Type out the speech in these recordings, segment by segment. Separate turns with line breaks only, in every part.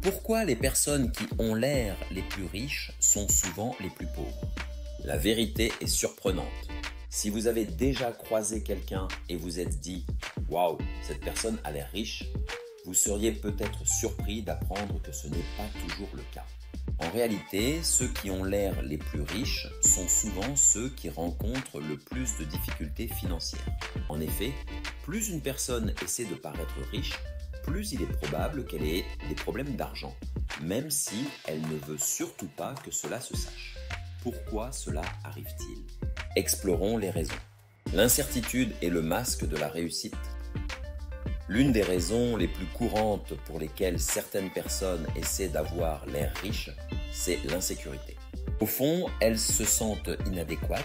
Pourquoi les personnes qui ont l'air les plus riches sont souvent les plus pauvres? La vérité est surprenante. Si vous avez déjà croisé quelqu'un et vous êtes dit « Waouh, cette personne a l'air riche », vous seriez peut-être surpris d'apprendre que ce n'est pas toujours le cas. En réalité, ceux qui ont l'air les plus riches sont souvent ceux qui rencontrent le plus de difficultés financières. En effet, plus une personne essaie de paraître riche, plus il est probable qu'elle ait des problèmes d'argent, même si elle ne veut surtout pas que cela se sache. Pourquoi cela arrive-t-il? Explorons les raisons. L'incertitude est le masque de la réussite. L'une des raisons les plus courantes pour lesquelles certaines personnes essaient d'avoir l'air riche, c'est l'insécurité. Au fond, elles se sentent inadéquates,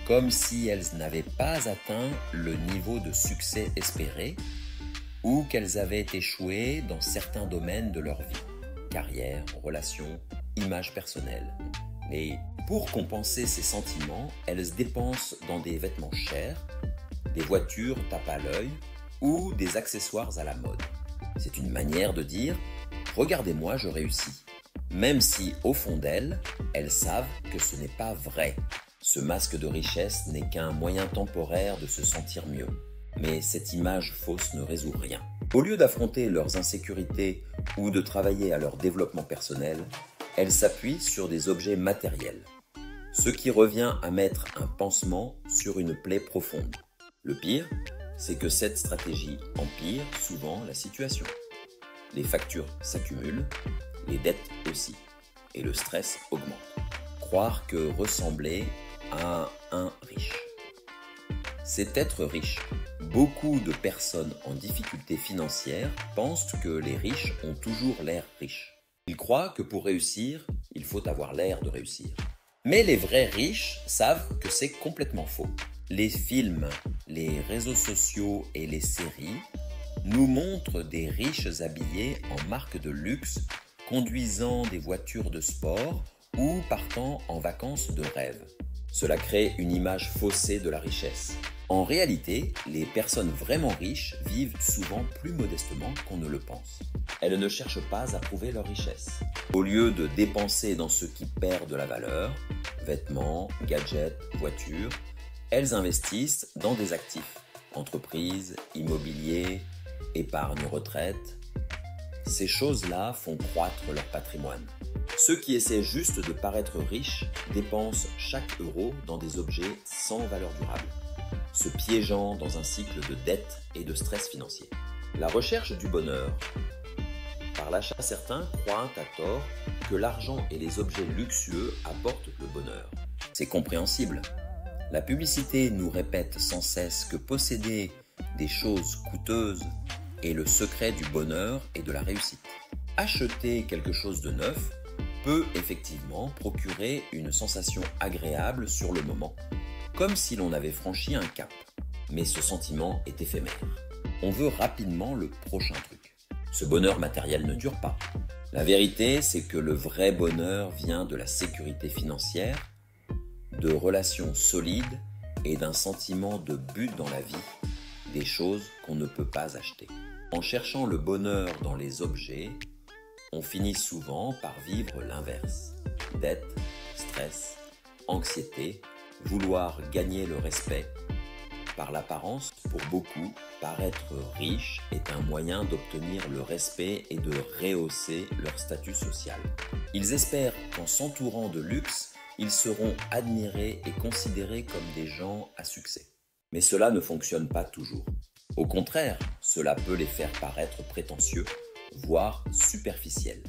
comme si elles n'avaient pas atteint le niveau de succès espéré ou qu'elles avaient échoué dans certains domaines de leur vie, carrière, relations, image personnelle. Et pour compenser ces sentiments, elles se dépensent dans des vêtements chers, des voitures tapent à l'œil ou des accessoires à la mode. C'est une manière de dire « Regardez-moi, je réussis », même si au fond d'elles, elles savent que ce n'est pas vrai. Ce masque de richesse n'est qu'un moyen temporaire de se sentir mieux. Mais cette image fausse ne résout rien. Au lieu d'affronter leurs insécurités ou de travailler à leur développement personnel, elles s'appuient sur des objets matériels, ce qui revient à mettre un pansement sur une plaie profonde. Le pire, c'est que cette stratégie empire souvent la situation. Les factures s'accumulent, les dettes aussi, et le stress augmente. Croire que ressembler à un riche, c'est être riche. Beaucoup de personnes en difficulté financière pensent que les riches ont toujours l'air riches. Ils croient que pour réussir, il faut avoir l'air de réussir. Mais les vrais riches savent que c'est complètement faux. Les films, les réseaux sociaux et les séries nous montrent des riches habillés en marques de luxe, conduisant des voitures de sport ou partant en vacances de rêve. Cela crée une image faussée de la richesse. En réalité, les personnes vraiment riches vivent souvent plus modestement qu'on ne le pense. Elles ne cherchent pas à prouver leur richesse. Au lieu de dépenser dans ce qui perd de la valeur, vêtements, gadgets, voitures, elles investissent dans des actifs, entreprises, immobilier, épargne retraite. Ces choses-là font croître leur patrimoine. Ceux qui essaient juste de paraître riches dépensent chaque euro dans des objets sans valeur durable, se piégeant dans un cycle de dette et de stress financier. La recherche du bonheur. Par l'achat, certains croient à tort que l'argent et les objets luxueux apportent le bonheur. C'est compréhensible. La publicité nous répète sans cesse que posséder des choses coûteuses est le secret du bonheur et de la réussite. Acheter quelque chose de neuf peut effectivement procurer une sensation agréable sur le moment, comme si l'on avait franchi un cap. Mais ce sentiment est éphémère. On veut rapidement le prochain truc. Ce bonheur matériel ne dure pas. La vérité, c'est que le vrai bonheur vient de la sécurité financière, de relations solides et d'un sentiment de but dans la vie, des choses qu'on ne peut pas acheter. En cherchant le bonheur dans les objets, on finit souvent par vivre l'inverse. Dette, stress, anxiété, vouloir gagner le respect. Par l'apparence, pour beaucoup, paraître riche est un moyen d'obtenir le respect et de rehausser leur statut social. Ils espèrent qu'en s'entourant de luxe, ils seront admirés et considérés comme des gens à succès. Mais cela ne fonctionne pas toujours. Au contraire, cela peut les faire paraître prétentieux, voire superficiels.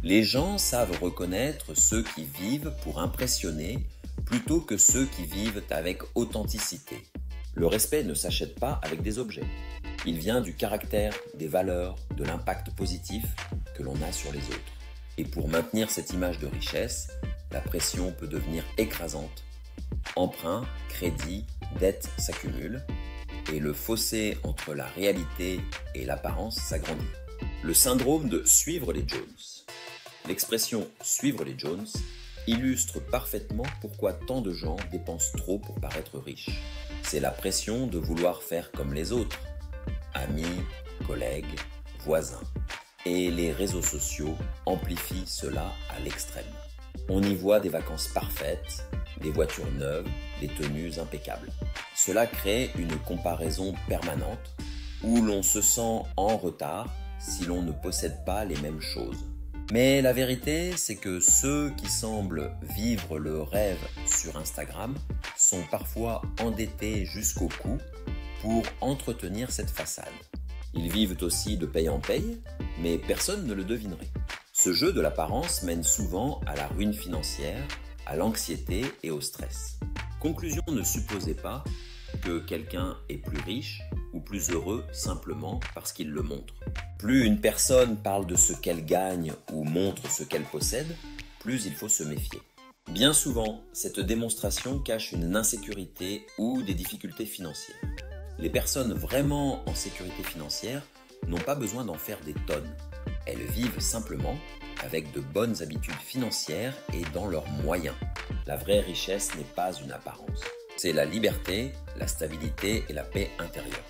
Les gens savent reconnaître ceux qui vivent pour impressionner plutôt que ceux qui vivent avec authenticité. Le respect ne s'achète pas avec des objets. Il vient du caractère, des valeurs, de l'impact positif que l'on a sur les autres. Et pour maintenir cette image de richesse, la pression peut devenir écrasante. Emprunts, crédits, dettes s'accumulent et le fossé entre la réalité et l'apparence s'agrandit. Le syndrome de suivre les Jones. L'expression « suivre les Jones » illustre parfaitement pourquoi tant de gens dépensent trop pour paraître riches. C'est la pression de vouloir faire comme les autres, amis, collègues, voisins. Et les réseaux sociaux amplifient cela à l'extrême. On y voit des vacances parfaites, des voitures neuves, des tenues impeccables. Cela crée une comparaison permanente où l'on se sent en retard si l'on ne possède pas les mêmes choses. Mais la vérité, c'est que ceux qui semblent vivre le rêve sur Instagram sont parfois endettés jusqu'au cou pour entretenir cette façade. Ils vivent aussi de paye en paye, mais personne ne le devinerait. Ce jeu de l'apparence mène souvent à la ruine financière, à l'anxiété et au stress. Conclusion, ne supposez pas que quelqu'un est plus riche ou plus heureux simplement parce qu'il le montre. Plus une personne parle de ce qu'elle gagne ou montre ce qu'elle possède, plus il faut se méfier. Bien souvent, cette démonstration cache une insécurité ou des difficultés financières. Les personnes vraiment en sécurité financière n'ont pas besoin d'en faire des tonnes. Elles vivent simplement avec de bonnes habitudes financières et dans leurs moyens. La vraie richesse n'est pas une apparence. C'est la liberté, la stabilité et la paix intérieure.